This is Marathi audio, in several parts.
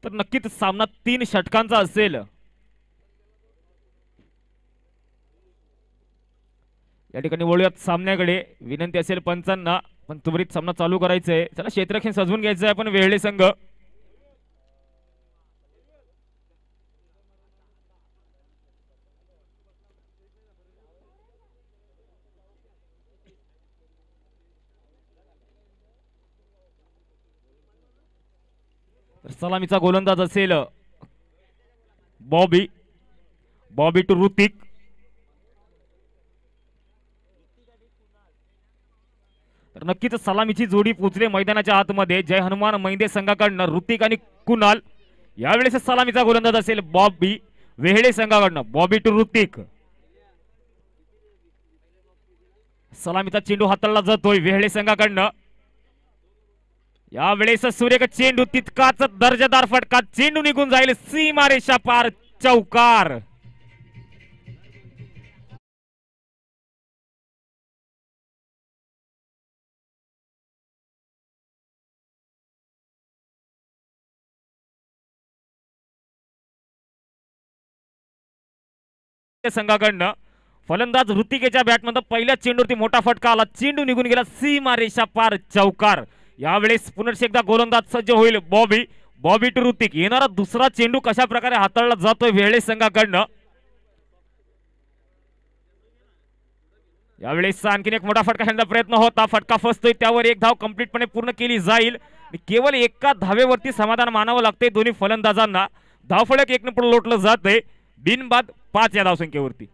तर नक्कीच सामना 3 षटकांचा असेल. या ठिकाणी वळूयात सामन्याकडे. विनंती असेल पंचांना, पण त्वरित सामना चालू करायचा आहे. चला क्षेत्ररक्षण सजवून घ्यायचं आहे पण वेहळे संघ. सलामीचा गोलंदाज असेल बॉबी. बॉबी टू ऋतिक. तर नक्कीच सलामीची जोडी पोचले मैदानाच्या आतमध्ये. जय हनुमान मैंदे संघाकडनं ऋतिक आणि कुणाल. यावेळेस सलामीचा गोलंदाज असेल बॉबी. वेहळे संघाकडनं बॉबी टू ऋतिक. सलामीचा चेंडू हाताळला जातोय वेहळे संघाकडनं. यावेळेस सुरेख चेंडू, तितकाच दर्जेदार फटका. चेंडू निघून जाईल सीमारेषा पार. चौकार. संघाकडनं फलंदाज ऋतिकेच्या बॅटमध्ये पहिल्या चेंडूवरती मोठा फटका आला. चेंडू निघून गेला सीमारेषा पार. चौकार. यावेळेस पुनश्च एकदा गोलंदाज सज्ज होईल बॉबी. बॉबी टू ऋतिक. येणारा दुसरा चेंडू कशा प्रकारे हाताळला जातोय वेहळे संघाकडनं. यावेळेस आणखीन एक मोठा फटका खेळण्याचा प्रयत्न होता. फटका फसतोय, त्यावर एक धाव कंप्लीटपणे पूर्ण केली जाईल. केवळ एका धावेवरती समाधान मानावं लागतंय दोन्ही फलंदाजांना. धावफलक 1 पुढे लोटलं जातंय. बिनबाद 5 या धावसंख्येवरती.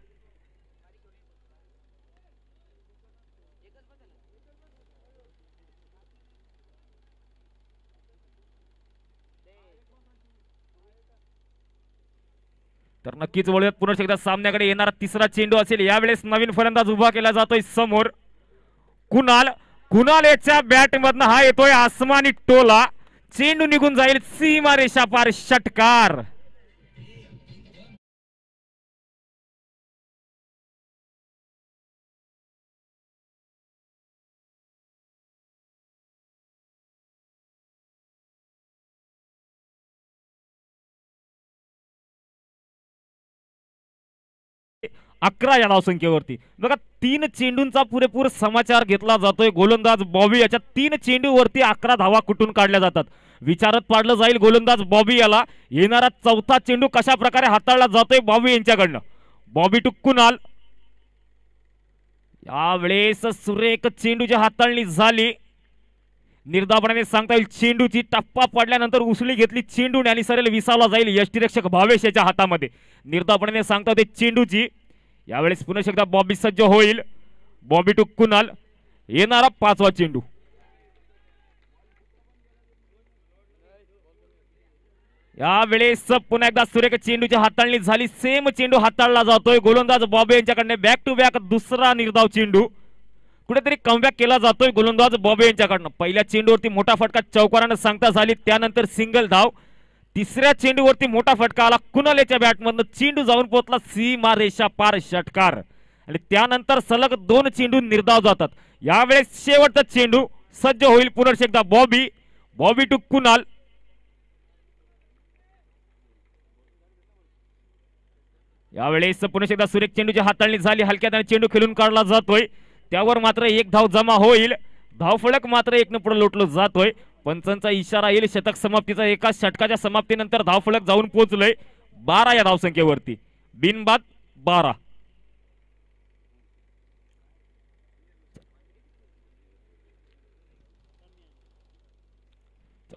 तर नक्कीच वळूयात पुन्हा एकदा सामन्याकडे. येणारा तिसरा चेंडू असेल. यावेळेस नवीन फलंदाज उभा केला जातोय समोर. कुणाल. कुणाल याच्या बॅट मधनं हा येतोय आसमानी टोला. चेंडू निघून जाईल सीमारेषा पार. षटकार. अकरा या धावसंख्येवरती. बघा 3 चेंडूंचा पुरेपूर समाचार घेतला जातोय. गोलंदाज बॉबी याच्या 3 चेंडूवरती 11 धावा कुठून काढल्या जातात. विचारत पाडलं जाईल गोलंदाज बॉबी याला. येणारा चौथा चेंडू कशा प्रकारे हाताळला जातोय बॉबी यांच्याकडनं. बॉबी टू कुणाल. यावेळेस सुरेख चेंडूची हाताळणी झाली. निर्धावपणाने सांगता येईल चेंडूची. टप्पा पडल्यानंतर उसळी घेतली चेंडूने आणि सरळ विसावला जाईल यष्टीरक्षक भावेश याच्या हातामध्ये. निर्धावपणाने सांगता येते चेंडूची. यावेळेस पुन्हा एकदा बॉबी सज्ज होईल. बॉबी टू कुणाल. येणारा 5वा चेंडू. यावेळेस पुन्हा एकदा सुरेख चेंडूची हाताळणी झाली. सेम चेंडू हाताळला जातोय. गोलंदाज बॉबी यांच्याकडनं बॅक टू बॅक दुसरा निर्धाव चेंडू. कुठेतरी कमबॅक केला जातोय गोलंदाज बॉबी यांच्याकडनं. पहिल्या चेंडूवरती मोठा फटका चौकारानं सांगता झाली. त्यानंतर सिंगल धाव. तिसऱ्या चेंडूवरती मोठा फटका आला कुणालेच्या बॅटमधनं. चेंडू जाऊन पोहोचला सीमारेषा पार. षटकार. आणि त्यानंतर सलग 2 चेंडू निर्धाव जातात. यावेळेस शेवटचा चेंडू सज्ज होईल पुन्हा एकदा बॉबी. बॉबी टू कुणाल. यावेळेस पुन्हा एकदा सुरेख चेंडूची हाताळणी झाली. हलक्यात चेंडू खेळून काढला जातोय. त्यावर मात्र 1 धाव जमा होईल. धावफलक मात्र 1 पुढे लोटलं जातोय. पंचांचा इशारा येईल शतक समाप्तीचा. एका षटकाच्या समाप्तीनंतर धावफलक जाऊन पोहोचलोय 12 या धावसंख्येवरती. बिनबाद 12.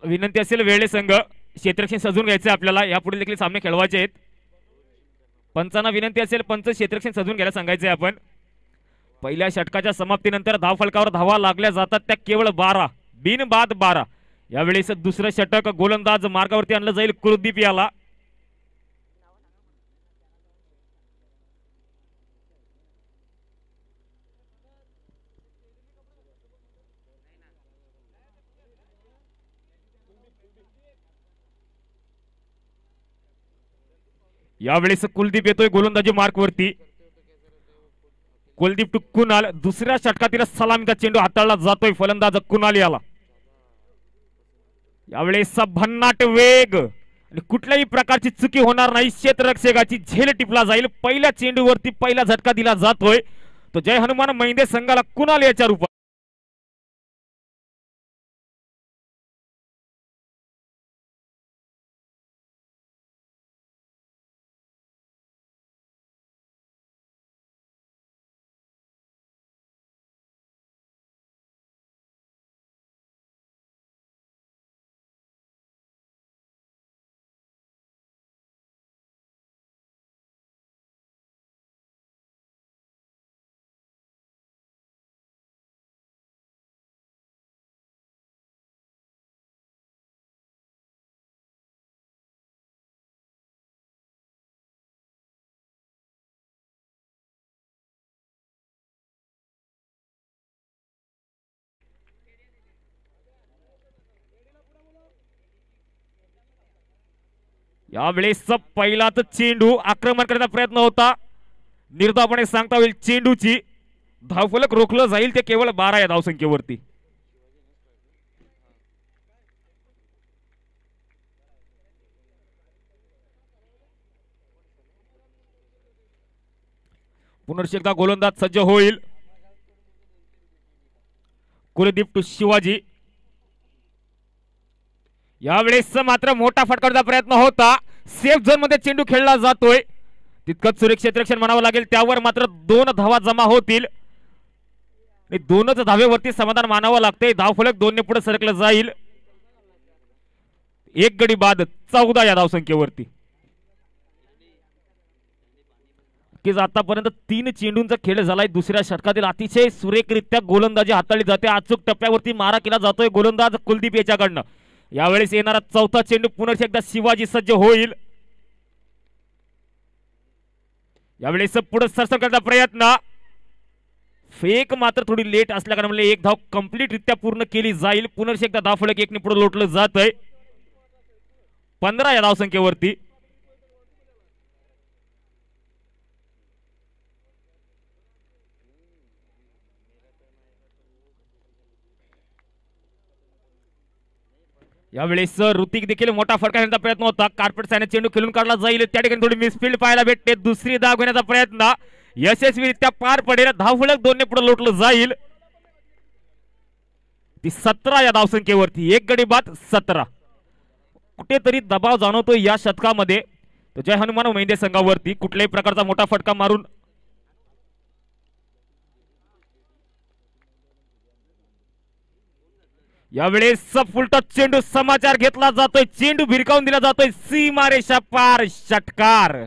विनंती असेल वेळे संघ क्षेत्ररक्षण सजून घ्यायचे आपल्याला. यापुढे देखील सामने खेळवायचे आहेत. पंचांना विनंती असेल पंच क्षेत्ररक्षण सजून घ्यायला सांगायचे आपण. पहिल्या षटकाच्या समाप्तीनंतर धावफलकावर धावा लागल्या जातात त्या केवळ 12. बिनबाद 12. यावेळेस दुसरं षटक गोलंदाज मार्गावरती आणलं जाईल कुलदीप याला. यावेळेस कुलदीप येतोय गोलंदाजी मार्कवरती. कुलदीप टू कुणाल, दुसऱ्या षटकातील सलामीचा चेंडू हाताळला जातोय फलंदाज कुणाल याला. यावेळेस भन्नाट वेग आणि कुठल्याही प्रकारची चुकी होणार नाही. क्षेत्ररक्षकाची झेल टिपला जाईल. पहिल्या चेंडूवरती पहिला झटका दिला जातोय. तो जय हनुमान महिंदे संघाला कुणाल याच्या रूपात. यावेळेस पहिलाच चेंडू आक्रमण करण्याचा प्रयत्न होता. निर्धावपणे सांगता होईल चेंडूची. धावफलक रोखलं जाईल ते केवळ 12 या धावसंख्येवरती. पुनर्ष एकदा गोलंदाज सज्ज होईल. कुलदीप टू शिवाजी. यावेळेस मात्र मोठा फटकारचा प्रयत्न होता. सेफ झोन मध्ये चेंडू खेळला जातोय. तितकंच सुरक्षित रक्षण म्हणावं लागेल. त्यावर मात्र 2 धावा जमा होतील. दोनच धावेवरती समाधान मानावं लागतंय. धावफलक 2 ने पुढे सरकलं जाईल. एक गडी बाद 14 या धावसंख्येवरती. आतापर्यंत 3 चेंडूंचा खेळ झालाय. दुसऱ्या षटकातील अतिशय सुरेखरित्या गोलंदाजी हाताळली जाते. अचूक टप्प्यावरती मारा केला जातोय गोलंदाज कुलदीप याच्याकडनं. यावेळेस येणारा चौथा चेंडू पुन्हा एकदा शिवाजी सज्ज होईल. यावेळेस पुढे सरसर करण्याचा प्रयत्न. फेक मात्र थोडी लेट असल्या कारणामुळे एक धाव कंप्लीट रित्या पूर्ण केली जाईल. पुन्हा एकदा धावफलक 1 ने पुढे लोटलं जात आहे. 15 या धावसंख्येवरती. यावेळेस ऋतिक देखील मोठा फटका घेण्याचा प्रयत्न होता. कार्पेट सायने चेंडू खेळून काढला जाईल. त्या ठिकाणी थोडी मिसफील्ड पाहायला भेटते. दुसरी धाव घेण्याचा प्रयत्न यशस्वीरित्या पार पडेल. धावफलक 2 ने पुढे लोटलं जाईल. ती 17 या धावसंख्येवरती. एक गडी बाद 17. कुठेतरी दबाव जाणवतोय या षटकामध्ये. तो जय हनुमान महिंदे संघावरती कुठल्याही प्रकारचा मोठा फटका मारून यावेळेस फुलटॉस चेंडू समाचार घेतला जातोय. चेंडू भिरकावून दिला जातोय. सीमारेषा पार षटकार.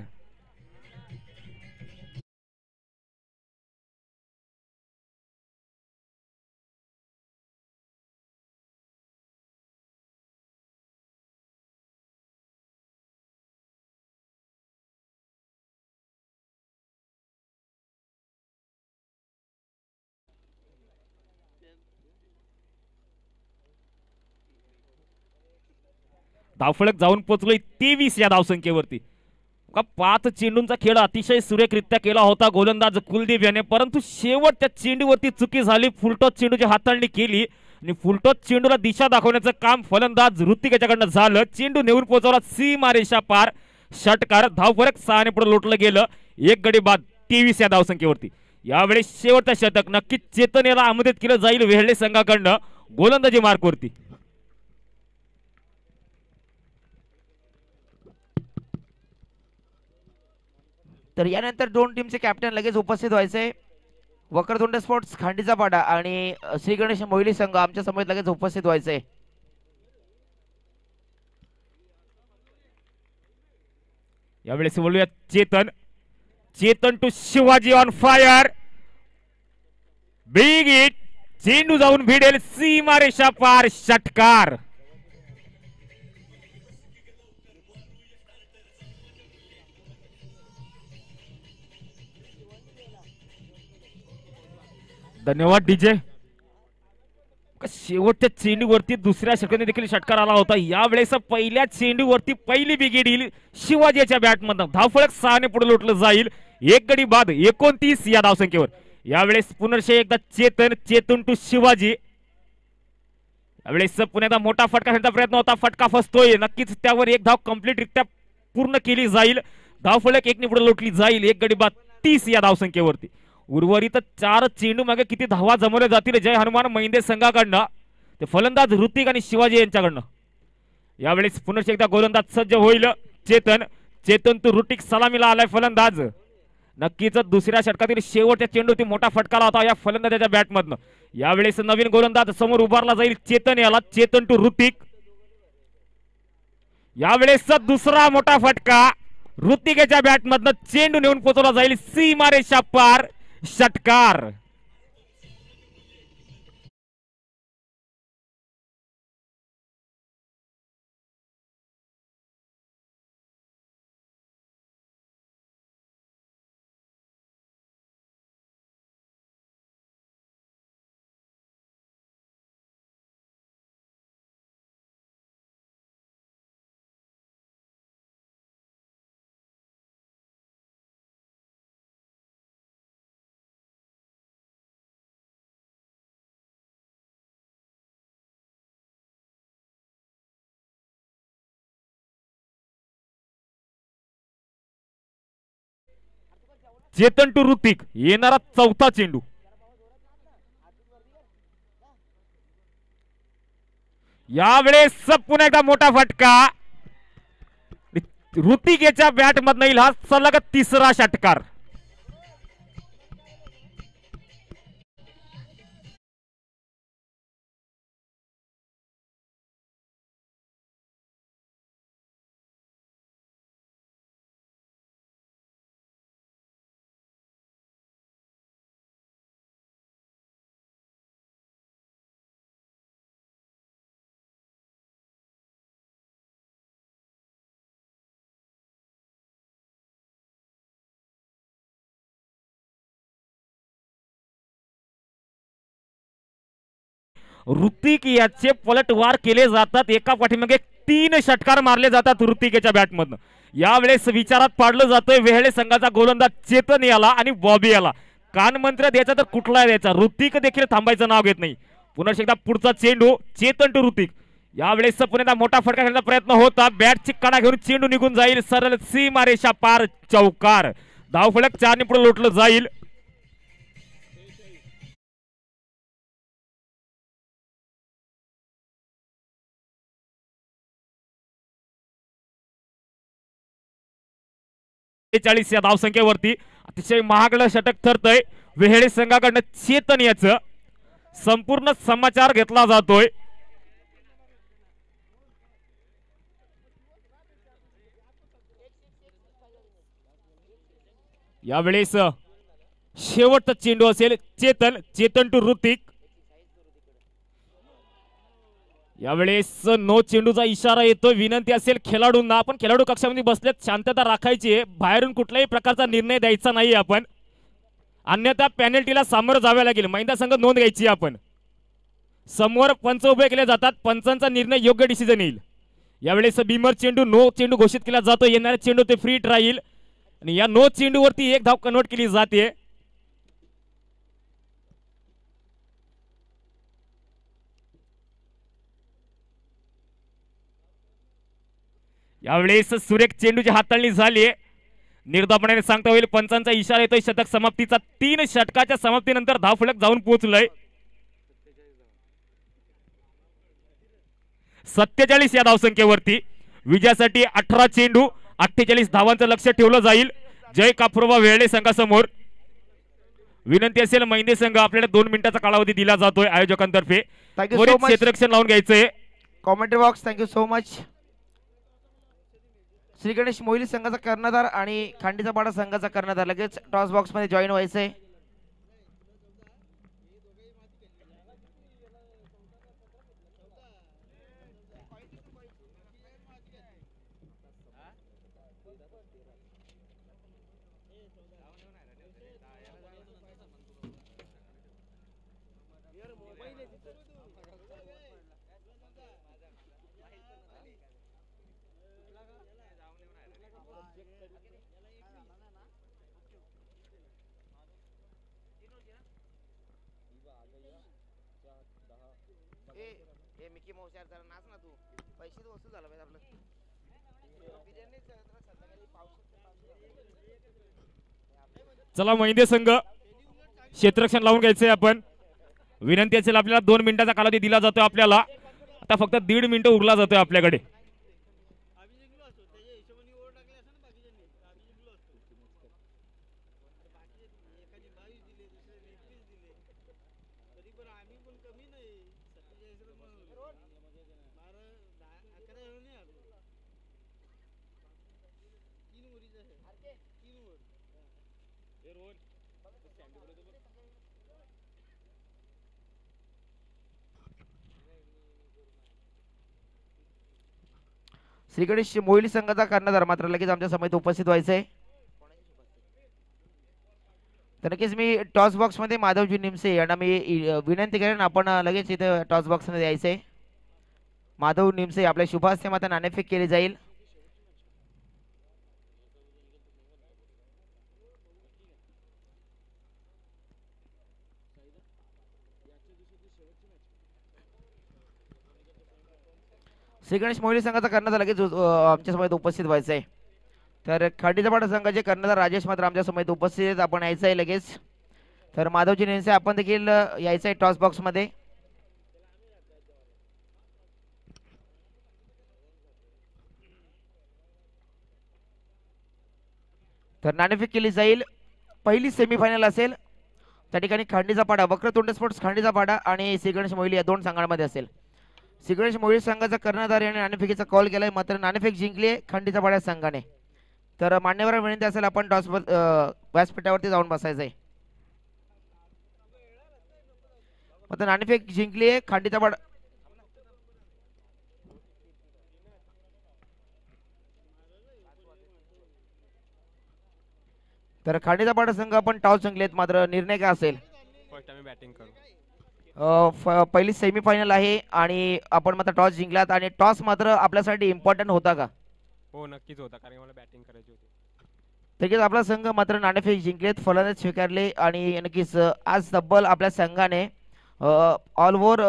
धावफलक जाऊन पोहोचलोय 23 या धावसंख्येवरती. 5 चेंडूंचा खेळ अतिशय सुरेखरित्या केला होता गोलंदाज कुलदीप याने. परंतु शेवटच्या चेंडूवरती चुकी झाली. फुलटॉस चेंडूची हाताळणी केली आणि फुलटॉस चेंडूला दिशा दाखवण्याचं काम फलंदाज ऋतिक याच्याकडनं झालं. चेंडू नेऊन पोहोचवला सीमारेषा पार षटकार. धावफलक 6 ने पुढे लोटलं गेलं. एक गडी बाद 23 या धावसंख्येवरती. यावेळेस शेवटचं षटक नक्कीच चेतन याला आमंत्रित केलं जाईल वेहळे संघाकडनं गोलंदाजी मार्कवरती. तर यानंतर 2 टीमचे कॅप्टन लगेच उपस्थित व्हायचे. वक्रतुंड स्पोर्ट्स खांडीचा पाडा आणि श्री गणेश मोहिली संघ आमच्या समोर लगेच उपस्थित व्हायचे. यावेळेस बोलूया Chetan to Shivaji on fire. Big hit. चेंडू जाऊन भिडेल सीमारेषा पार षटकार. धन्यवाद डीजे. शेवटच्या चेंडूवरती दुसऱ्या षटकाने देखील षटकार आला होता. यावेळेस पहिल्या चेंडूवरती पहिली विकेट येईल शिवाजीच्या बॅटमधून. धावफलक 6 ने पुढे लोटलं जाईल. एक गडी बाद 29 या धावसंख्येवर. यावेळेस पुनर्शे एकदा चेतन, चेतन टू शिवाजी. यावेळेस पुन्हा एकदा मोठा फटका खेळण्याचा प्रयत्न होता, फटका फसतोय. नक्कीच त्यावर एक धाव कंप्लीट रित्या पूर्ण केली जाईल. धावफलक एक पुढे लोटली जाईल. एक गडी बाद 30 या धावसंख्येवरती. उर्वरित 4 चेंडू मागे किती धावा जमवल्या जातील जय हनुमान महिंदे संघाकडनं, ते फलंदाज ऋतिक आणि शिवाजी यांच्याकडनं. यावेळेस पुनश्च एकदा गोलंदाज सज्ज होईल. चेतन, चेतन तू ऋतिक सलामीला आलाय फलंदाज. नक्कीच दुसऱ्या षटकातील शेवटच्या चेंडूवरती मोठा फटका होता या फलंदाजाच्या बॅटमधनं. यावेळेस नवीन गोलंदाज समोर उभारला जाईल चेतन याला, चेतन टू ऋतिक. यावेळेस दुसरा मोठा फटका ऋतिकेच्या बॅटमधनं चेंडू नेऊन पोहोचवला जाईल सीमारेषा पार. षटकार. चेतन टू ऋतिक येणारा चौथा चेंडू. यावेळेस पुन्हा एकदा मोठा फटका ऋतिकेच्या बॅट मधून येईल हा सलग तिसरा षटकार. ऋतिक याचे पलटवार केले जातात. एका पाठीमागे 3 षटकार मारले जातात ऋतिकेच्या बॅटमधनं. यावेळेस विचारात पाडलं जातोय वेहळे संघाचा गोलंदाज चेतन याला आणि बॉबी याला. कानमंत्र द्यायचा तर कुठला द्यायचा, ऋतिक देखील थांबायचं नाव घेत नाही. पुन्हा एकदा पुढचा चेंडू चेतन टू ऋतिक. यावेळेस पुन्हा एकदा मोठा फटका खेळण्याचा प्रयत्न होता, बॅटची कडा घेऊन चेंडू निघून जाईल सरळ सीमारेषा पार. चौकार. धावफलक 4 ने पुढे लोटलं जाईल. या धावसंख्येवरती अतिशय महागडं षटक ठरतंय वेहेळे संघाकडनं. चेतन याचं संपूर्ण समाचार घेतला जातोय. यावेळेस शेवटचा चेंडू असेल चेतन, चेतन टू ऋतिक. यावेळेस नो चेंडूचा इशारा येतो. विनंती असेल खेळाडूंना, आपण खेळाडू कक्षामध्ये बसलेत, शांतता राखायची आहे. बाहेरून कुठल्याही प्रकारचा निर्णय द्यायचा नाही आपण, अन्यथा पेनल्टीला सामोरं जावे लागेल. महिंदा संघ नोंद घ्यायची आपण. समोर पंच उभे केले जातात, पंचांचा निर्णय योग्य डिसिजन येईल. यावेळेस बीमर चेंडू नो चेंडू घोषित केला जातो. येणाऱ्या चेंडू ते फ्री राहील आणि या नो चेंडूवरती एक धाव कन्वर्ट केली जाते. यावेळेस सुरेख चेंडूची हाताळणी झाली. निर्धावपणाने सांगता होईल, पंचांचा इशारा येतोय शतक समाप्तीचा. 3 षटकाच्या समाप्तीनंतर धावफलक जाऊन पोहोचलंय 47 या धावसंख्येवरती. विजयासाठी 18 चेंडू 48 धावांचं लक्ष ठेवलं जाईल जय कापुरवा वेळे संघासमोर. विनंती असेल महिंदे संघ, आपल्याला 2 मिनिटाचा कालावधी दिला जातोय आयोजकांतर्फे. क्षेत्ररक्षण लावून घ्यायचंय. Commentary box. Thank you so much. Shri Ganesh Mohili संघाचा कर्णधार आणि खांडीचा पाडा संघाचा कर्णधार लगेच टॉस बॉक्स मध्ये जॉईन व्हायचंय. मिकी माऊस यार जरा नाच ना तू पैसे तर वसूल झाला पाहिजे आपलं चला महिंदे संघ क्षेत्ररक्षण लावून घ्यायचंय आपण. विनंती असेल आपल्याला 2 मिनिटाचा कालावधी दिला जातोय आपल्याला. आता फक्त 1.5 मिनिट उरला जातोय आपल्याकडे. श्रीगणेश मोहिली संघाचा कर्णधार मात्र लगेच आमच्या समोर उपस्थित व्हायचंय. तर नक्कीच मी टॉस बॉक्स मध्ये माधवजी निमसे यांना मी विनंती करेन आपण लगेच इथे टॉस बॉक्स मध्ये यायचंय. माधव निमसे आपल्या शुभ हस्ते मात्र नाणेफेक केली जाईल. श्रीगणेश मोहिली संघाचा कर्णधार लगेच आमच्या समोर उपस्थित व्हायचंय. तर खाडीचा संघाचे कर्णधार राजेश मात्र आमच्या समोर उपस्थित आहेत. आपण यायचं आहे लगेच. तर माधवजी निमसे आपण देखील यायचं आहे टॉस बॉक्स मध्ये. तर नाणेफेक केली जाईल. पहिली सेमीफायनल असेल त्या ठिकाणी खांडीचा पाडा वक्रतुंड स्पोर्ट्स खांडीचा पाडा आणि श्रीगणेश मोहिली या 2 संघांमध्ये असेल. श्रीगणेश मोहिली संघाचा कर्णधार याने नाणेफेकीचा कॉल केलाय मात्र नाणेफेक जिंकली खांडीचा पाडा संघाने. तर मान्यवर विनंती असेल आपण टॉस व्यासपीठावरती जाऊन बसायचंय. मात्र नाणेफेक जिंकली आहे खांडीचा पाडा. तर खांडीचा पाडा संघ आपण टॉस जिंकलेत मात्र निर्णय काय असेल. बॅटिंग करू. पहिली सेमीफायनल आहे आणि आपण मात्र टॉस जिंकलात आणि टॉस मात्र आपल्यासाठी इम्पॉर्टंट होता का. हो नक्कीच होता कारण मला बॅटिंग करायची होती. नक्कीच आपला संघ मात्र नाणेफेक जिंकलेत फलंदाज स्वीकारले आणि नक्कीच आज तब्बल आपल्या संघाने ऑल ओव्हर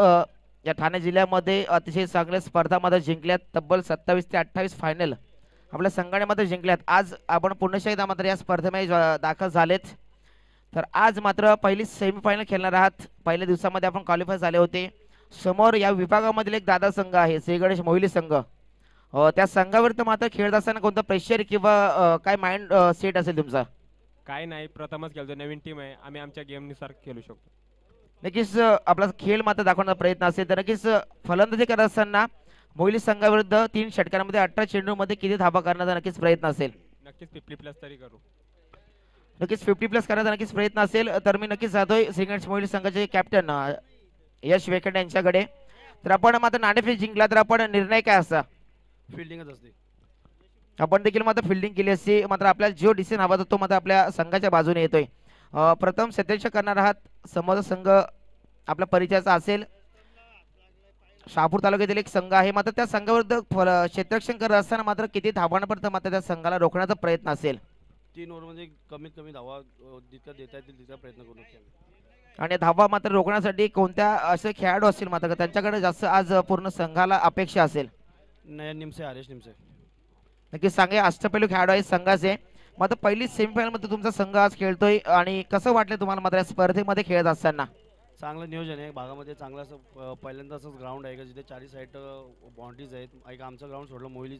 या ठाणे जिल्ह्यामध्ये अतिशय चांगल्या स्पर्धा मध्ये जिंकल्यात. तब्बल 27 ते 28 फायनल आपल्या संघाने मात्र जिंकल्यात. आज आपण पुन्हा एकदा मात्र या स्पर्धेमध्ये दाखल झालेत. तर आज मात्र पहिली सेमीफायनल खेळणार आहात. पहिल्या दिवसामध्ये आपण क्वालिफाय झाले होते. समोर या विभागामधील एक दादा संघ आहे श्रीगणेश मोहिली संघ. त्या संघावर तर मात्र खेळत असताना कोणतं प्रेशर किंवा काय माइंड सेट असेल तुमचा. काय नाही प्रथमच खेळतो नवीन टीम आहे आम्ही आमच्या गेमनुसार खेळू शकतो. नक्कीच आपला खेळ मात्र दाखवण्याचा प्रयत्न असेल तर नक्कीच फलंदाजी करत असताना मोहिली संघाविरुद्ध 3 षटकांमध्ये 18 चेंडूमध्ये किती धाबा करण्याचा नक्कीच प्रयत्न असेल. नक्कीच 50+ तरी करू. नक्कीच 50+ करण्याचा नक्कीच प्रयत्न असेल. तर मी नक्कीच जातोय श्रीगणेश मोहिली संघाचे कॅप्टन यश वेकंडे यांच्याकडे. तर आपण मात्र नाणेफेक जिंकला तर आपण निर्णय काय असा. फिल्डिंगच असते. आपण देखील मात्र फिल्डिंग केली असती मात्र आपल्याला जो डिसिजन हवा तो मात्र आपल्या संघाच्या बाजूने येतोय. प्रथम क्षेत्ररक्षण करणार आहात समोरचा संघ आपल्या परिचयाचा असेल. शहापूर तालुक्यातील एक संघ आहे मात्र त्या संघाविरुद्ध क्षेत्ररक्षण करत असताना मात्र किती धावांपर्यंत मात्र त्या संघाला रोखण्याचा प्रयत्न असेल. 3 ओव्हरमध्ये कमीत कमी धावा जितक्या देता येतील तितका प्रयत्न करू. आणि धावा मात्र रोखण्यासाठी कोणत्या असे खेळाडू असतील मात्र त्यांच्याकडे जास्त आज पूर्ण संघाला अपेक्षा असेल. नयन निमसे हरेश निमसे नक्कीच सांगे अष्टपैलू खेळाडू आहे संघाचे. मात्र पहिली सेमीफायनल मध्ये तुमचा संघ आज खेळतोय आणि कसं वाटलं तुम्हाला मात्र या स्पर्धेमध्ये खेळत असताना. चांगलं नियोजन आहे भागामध्ये चांगलं असं पहिल्यांदा असंच ग्राउंड आहे का जिथे 4 साईड बाउंड्रीज आहेत. एक आमचं ग्राउंड सोडलं मोहिली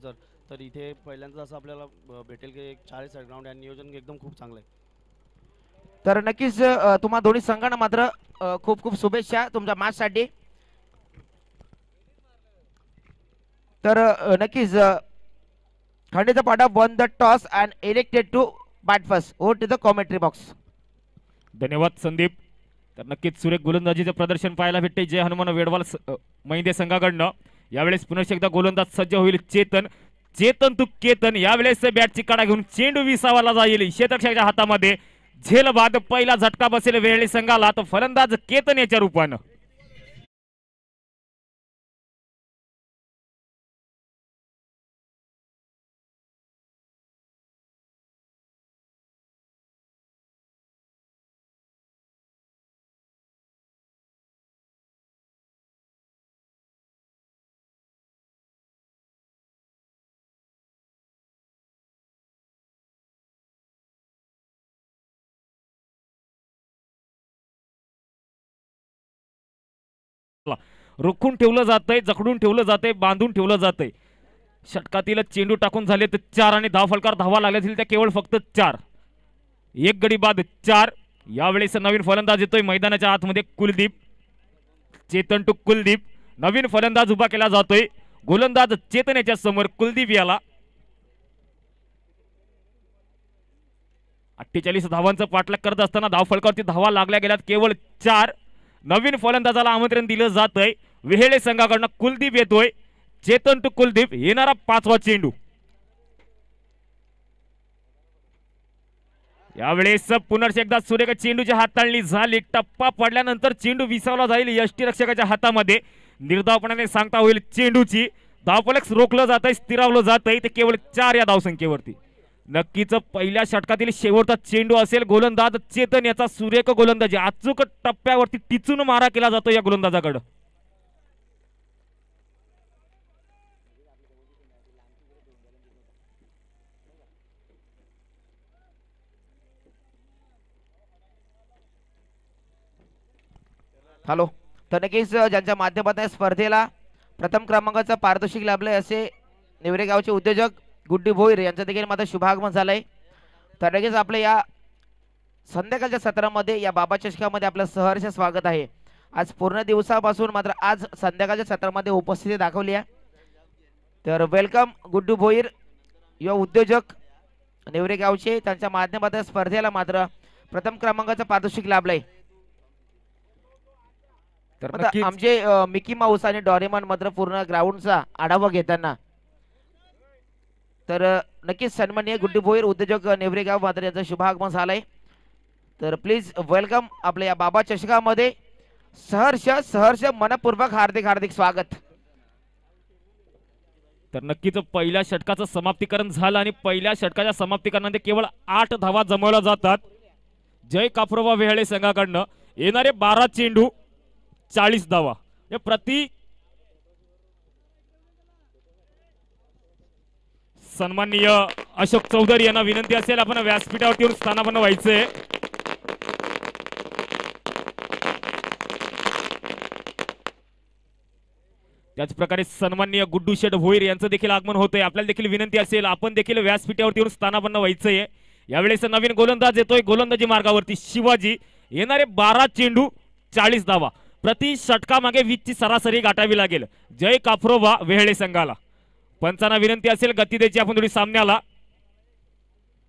तर इथे पहिल्यांदा असं आपल्याला भेटेल की एक 4 साईड ग्राउंड आहे. नियोजन एकदम खूप चांगलं आहे. तर नक्कीच तुम्हा दोन्ही संघांना मात्र खूप खूप शुभेच्छा तुमच्या मॅचसाठी. तर नक्कीच खांडीचा पाडा won the toss and elected to bat first over to the commentary box. धन्यवाद संदीप. तर नक्कीच सुरेख गोलंदाजीचं प्रदर्शन पाहायला भेटते जय हनुमान वेडवाल महिंदे संघाकडनं. यावेळेस पुन्हा एकदा गोलंदाज सज्ज होईल चेतन. चेतन तू केतन यावेळेस बॅटची काढा घेऊन चेंडू विसावाला जाईल क्षेत्ररक्षकाच्या हातामध्ये. झेल बाद पहिला झटका बसेल वेळी संघाला तो फलंदाज केतन याच्या रूपानं. रोखून ठेवलं जातंय, जखडून ठेवलं जातंय, बांधून ठेवलं जातंय. षटकातील चेंडू टाकून झाले तर 4 आणि धाव फलकार धावा लागल्या असतील त्या केवळ फक्त 4. एक गडी बाद 4. यावेळेस नवीन फलंदाज येतोय मैदानाच्या आतमध्ये कुलदीप. चेतन टू कुलदीप. नवीन फलंदाज उभा केला जातोय. गोलंदाज चेतन याच्या समोर कुलदीप याला. 48 धावांचं पाठलाग करत असताना धाव फलकावरती धावा लागल्या गेल्यात केवळ 4. नवीन फलंदाजाला आमंत्रण दिलं जातंय. वेहेळे संघाकडनं कुलदीप येतोय. चेतन टू कुलदीप. येणारा 5वा चेंडू. यावेळेस पुनर्ष एकदा सुरेख चेंडूची हाताळणी झाली. टप्पा पडल्यानंतर चेंडू विसावला जाईल यष्टीरक्षकाच्या हातामध्ये. निर्धावपणाने सांगता होईल चेंडूची. धावफलक रोखलं जातंय, स्थिरावलं जातंय. ते केवळ 4 या धावसंख्येवरती. नक्कीच पहिल्या षटकातील शेवटचा चेंडू असेल. गोलंदाज चेतन याचा सुरेख गोलंदाजी. अचूक टप्प्यावरती टिचून मारा केला जातो या गोलंदाजाकडे. हॅलो. तर नक्कीच ज्यांच्या माध्यमातून स्पर्धेला प्रथम क्रमांकाचं पारितोषिक लाभलंय असे नेवरे गावचे उद्योजक गुड्डी भोईर यांचं देखील मात्र शुभागमन झालंय. तर नक्कीच आपल्या या संध्याकाळच्या सत्रामध्ये या बाबा चषकामध्ये आपलं सहर्ष स्वागत आहे. आज पूर्ण दिवसापासून मात्र आज संध्याकाळच्या सत्रामध्ये उपस्थिती दाखवली आहे. तर वेलकम गुड्डू भोईर युवा उद्योजक नेवरे गावचे. त्यांच्या माध्यमातून स्पर्धेला मात्र प्रथम क्रमांकाचं पारितोषिक लाभलंय. तर आमचे मिकी माऊस आणि डॉरेमॉन मात्र पूर्ण ग्राउंडचा आढावा घेताना. तर नक्कीच सन्माननीय गुड्डी भोईर उद्योजक नेवरे गाव मात्र याचं शुभागमन झालंय. तर प्लीज वेलकम आपल्या या बाबा चषकामध्ये. सहर्ष सहर्ष मनपूर्वक हार्दिक हार्दिक स्वागत. तर नक्कीच पहिल्या षटकाचं समाप्तीकरण झालं आणि पहिल्या षटकाच्या समाप्तीकरणामध्ये केवळ 8 धावा जमवल्या जातात. जय कापरोबा वेहळे संघाकडनं. येणारे 12 चेंडू 40 धावा. प्रति सन्माननीय अशोक चौधरी यांना विनंती असेल आपण व्यासपीठावरती येऊन स्थानापन्न व्हायचंय. त्याच प्रकारे सन्माननीय गुड्डू शेठ भोईर यांचं देखील आगमन होतंय. आपल्याला देखील विनंती असेल आपण देखील व्यासपीठावरती येऊन स्थानापन्न व्हायचंय. यावेळेस नवीन गोलंदाज येतोय गोलंदाजी मार्गावरती शिवाजी. येणारे 12 चेंडू 40 धावा. प्रति षटकामागे 20 ची सरासरी गाठावी लागेल जय काफरोबा वेहळे संघाला. पंचांना विनंती असेल गती द्यायची आपण थोडी सामन्याला.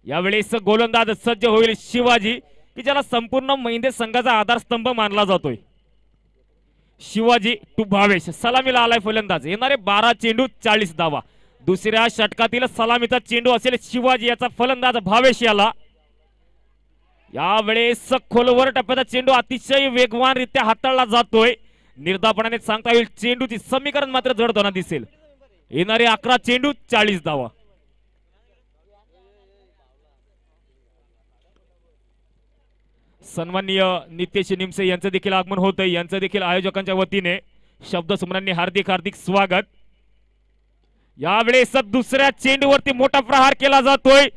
यावेळेस गोलंदाज सज्ज होईल शिवाजी की ज्याला संपूर्ण महिंदे संघाचा आधारस्तंभ मानला जातोय. शिवाजी टू भावेश. सलामीला आलाय फलंदाज. येणारे 12 चेंडू 40 धावा. दुसऱ्या षटकातील सलामीचा चेंडू असेल शिवाजी याचा फलंदाज भावेश याला. यावेळेस खोलवर टप्प्याचा चेंडू अतिशय वेगवानरित्या हाताळला जातोय. निर्धावपणाने सांगता येईल चेंडूची समीकरण मात्र जड होताना दिसेल. येणारे 11 चेंडू 40 धावा. सन्माननीय नितेश निमसे यांचं देखील आगमन होतंय. यांचं देखील आयोजकांच्या वतीने शब्दसुमरांनी हार्दिक हार्दिक स्वागत. यावेळेस दुसऱ्या चेंडूवरती मोठा प्रहार केला जातोय.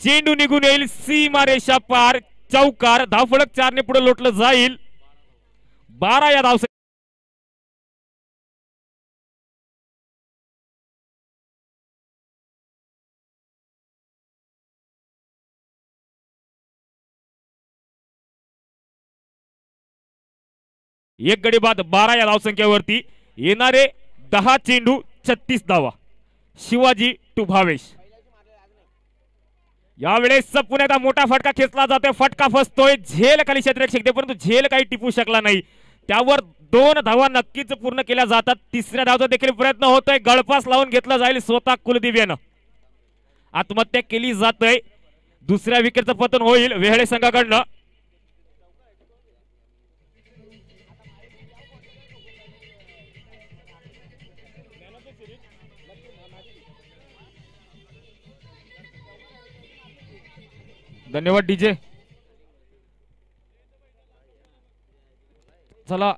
चेंडू निघून येईल सीमारेषा पार. चौकार. धावफलक 4 ने पुढे लोटलं जाईल. 12 या धाव. एक गडी बाद 12 या धावसंख्येवरती. येणारे 10 चेंडू 36 धावा. शिवाजी टू भावेश. यावेळेस पुन्हा एकदा मोठा फटका खेचला जातोय. फटका फसतोय. झेल खाली क्षेत्ररक्षक दे परंतु झेल काही टिपू शकला नाही. त्यावर 2 धावा नक्कीच पूर्ण केल्या जातात. तिसऱ्या धावचा देखील प्रयत्न होतोय. गळपास लावून घेतला जाईल स्वतः कुलदीप यानं. आत्महत्या केली जातोय. दुसऱ्या विकेटचं पतन होईल वेहळे संघाकडनं. धन्यवाद डीजे. चला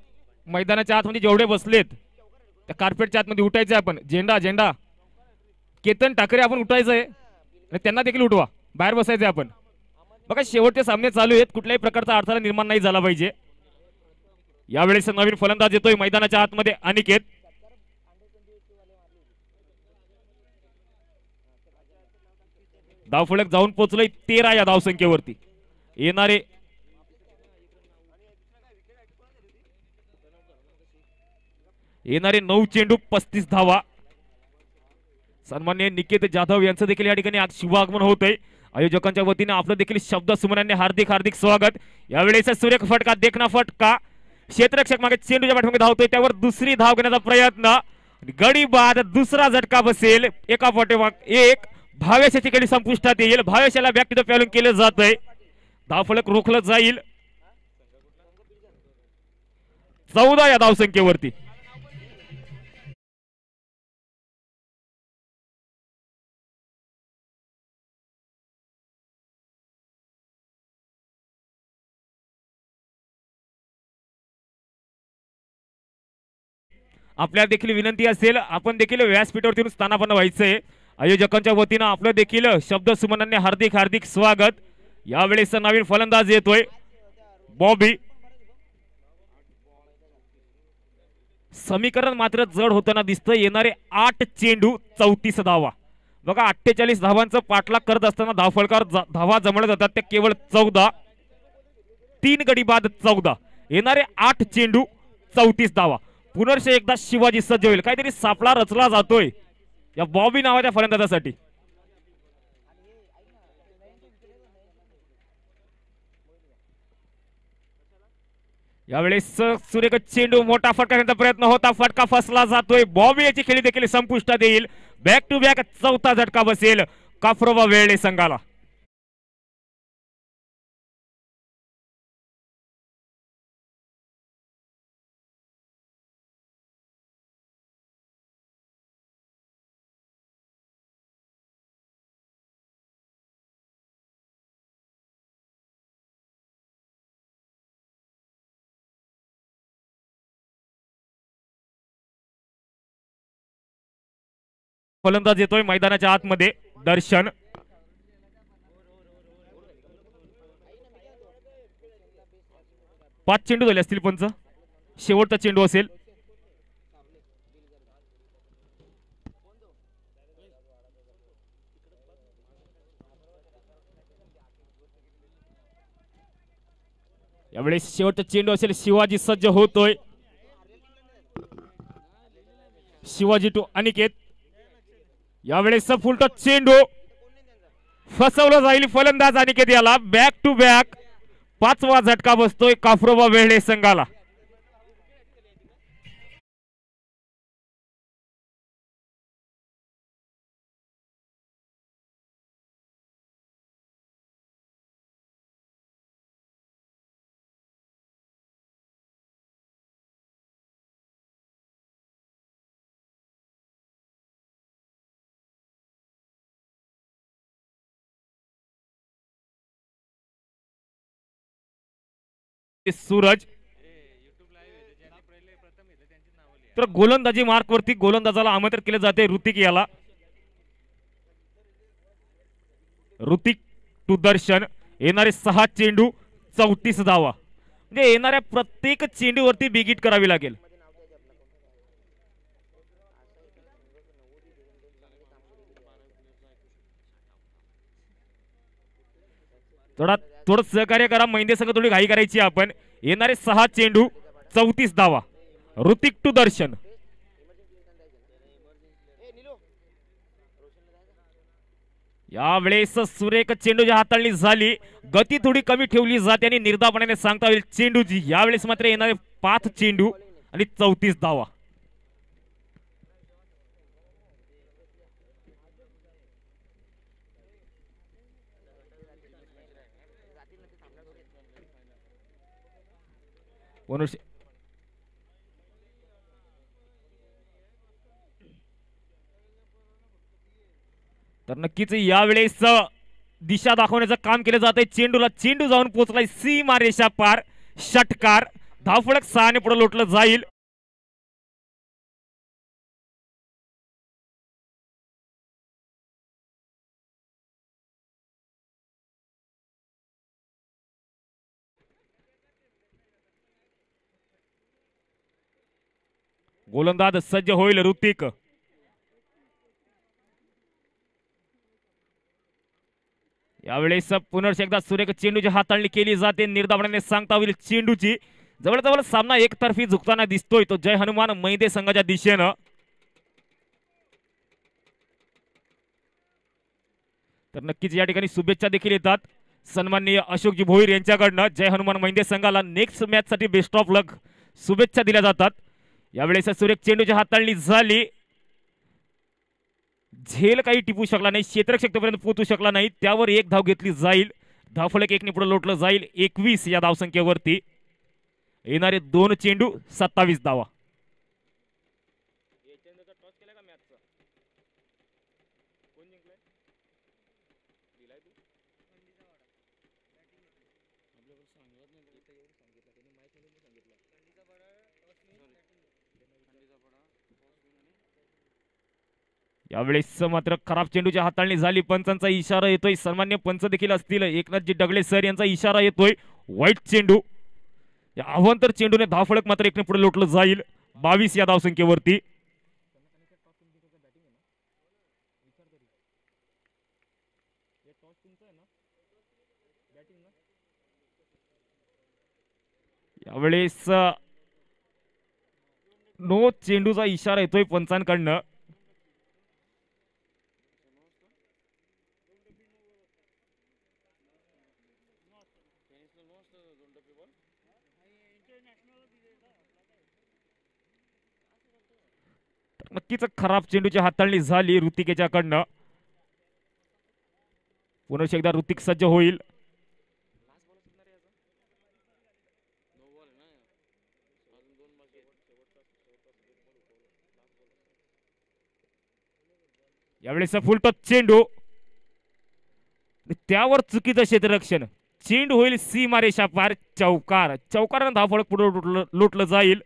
मैदानाच्या आतमध्ये जेवढे बसलेत त्या कार्पेटच्या आतमध्ये उठायचे आपण. झेंडा झेंडा केतन ठाकरे आपण उठायचंय आणि त्यांना देखील उठवा. बाहेर बसायचंय आपण. बघा शेवटचे सामने चालू आहेत. कुठल्याही प्रकारचा अडथळा निर्माण नाही झाला पाहिजे. यावेळेस नवीन फलंदाज येतोय मैदानाच्या आतमध्ये अनिकेत. धावफलक जाऊन पोहोचलोय 13 या धावसंख्येवरती. येणारे येणारे 9 चेंडू 35 धावा. सन्मान्य निकेत जाधव यांचं देखील या ठिकाणी शुभागमन होतंय. आयोजकांच्या वतीने आपलं देखील शब्द सुमनांनी हार्दिक हार्दिक स्वागत. यावेळेस सुरेख फटका, देखना फटका. क्षेत्ररक्षक मागे चेंडूच्या पाठीमागे धावतोय, त्यावर दुसरी धाव घेण्याचा प्रयत्न. गडी बाद, दुसरा झटका बसेल. एका पाठोपाठ एक. भावेशाची खेळी संपुष्टात येईल. भावेशाला बॅक टू द पॅलून केलं जातंय. धावफलक रोखलं जाईल 14 या धावसंख्येवरती. आपल्याला देखील विनंती असेल, आपण देखील व्यासपीठावरती येऊन स्थानापन्न व्हायचंय. आयोजकांच्या वतीनं आपलं देखील शब्द सुमनांनी हार्दिक हार्दिक स्वागत. यावेळेस नवीन फलंदाज येतोय बॉबी. समीकरण मात्र जड होताना दिसतंय. येणारे 8 चेंडू 34 धावा. बघा 48 धावांचं पाठलाग करत असताना धावफलकावर धावा जमवल्या जातात त्या केवळ 14. 3 गडी बाद 14. येणारे 8 चेंडू 34 धावा. पुनर्ष एकदा शिवाजी सज्ज होईल. काहीतरी सापळा रचला जातोय या बॉबी नावाच्या फलंदाजासाठी. यावेळेस सुरेख चेंडू, मोठा फटका घेण्याचा प्रयत्न होता, फटका फसला जातोय. बॉबी याची खेळी देखील संपुष्टात येईल. बॅक टू बॅक चौथा झटका बसेल काफ्रोबा वेळे संघाला. फलंदाज येतोय मैदानाच्या आतमध्ये दर्शन. पाच चेंडू झाले असतील पंच. शेवटचा चेंडू असेल. यावेळेस शेवटचा चेंडू असेल. शिवाजी सज्ज होतोय. शिवाजी टू अनिकेत. यावेळेस फुलटॉस चेंडू फसवलं जाईल फलंदाज अनिकेत याला. बॅक टू बॅक 5वा झटका बसतोय काफ्रोबा वेळे संघाला. सूरज तर गोलंदाजी मार्क वरती गोलंदाजाला आमंत्रित केले जाते ऋतिक याला. ऋतिक टू दर्शन. येणारे 6 चेंडू 34 धावा. म्हणजे येणाऱ्या प्रत्येक चेंडूवरती बिगिट करावी लागेल. थोडं सहकार्य करा. महिंदे संघ थोडी घाई करायची आपण. येणारे 6 चेंडू 34 धावा. ऋतिक टू दर्शन. यावेळेस सुरेख चेंडूची हाताळणी झाली. गती थोडी कमी ठेवली जाते आणि निर्धावपणाने सांगता येईल चेंडूची. यावेळेस मात्र येणारे 5 चेंडू आणि 34 धावा. तर नक्कीच यावेळेस दिशा दाखवण्याचं काम केलं जातंय चेंडूला. चेंडू जाऊन पोहोचलाय सीमा रेषा पार. षटकार. धावफलक 6 ने पुढे लोटलं जाईल. गोलंदाज सज्ज होईल ऋतिक. यावेळेस पुनर्ष एकदा सुरेख चेंडूची हाताळणी केली जाते. निर्धावनाने सांगता होईल चेंडूची. जवळजवळ सामना एकतर्फी झुकताना दिसतोय तो जय हनुमान मैदे संघाच्या दिशेनं. तर नक्कीच या ठिकाणी शुभेच्छा देखील येतात सन्माननीय अशोकजी भोईर यांच्याकडनं. जय हनुमान मैदे संघाला नेक्स्ट मॅच साठी बेस्ट ऑफ लक शुभेच्छा दिल्या जातात. यावेळेस सुरेख चेंडूची हाताळणी झाली. झेल काही टिपू शकला नाही, क्षेत्ररक्षकापर्यंत पोहोचू शकला नाही. त्यावर एक धाव घेतली जाईल. धावफलक एकने पुढे लोटलं जाईल 21 या धावसंख्येवरती. येणारे 2 चेंडू 27 धावा. यावेळेस मात्र खराब चेंडूच्या हाताळणी झाली. पंचांचा इशारा येतोय. सन्मान्य पंच देखील असतील. एकनाथजी डगले सर यांचा इशारा येतोय. वाईट चेंडू. या अवांतर चेंडूने धावफलक मात्र एकने पुढे लोटलं जाईल 22 या धावसंख्येवरती. यावेळेस नो चेंडूचा इशारा येतोय पंचांकडनं. नक्कीच खराब चेंडूची हाताळणी झाली ऋतिकेच्याकडनं. पुन्हा एकदा ऋतिक सज्ज होईल. यावेळेस फुल टच चेंडू. त्यावर चुकीचं क्षेत्ररक्षण. चेंडू होईल सीमारेषा पार. चौकार. चौकारानं धावफलक पुढे लोटलं जाईल.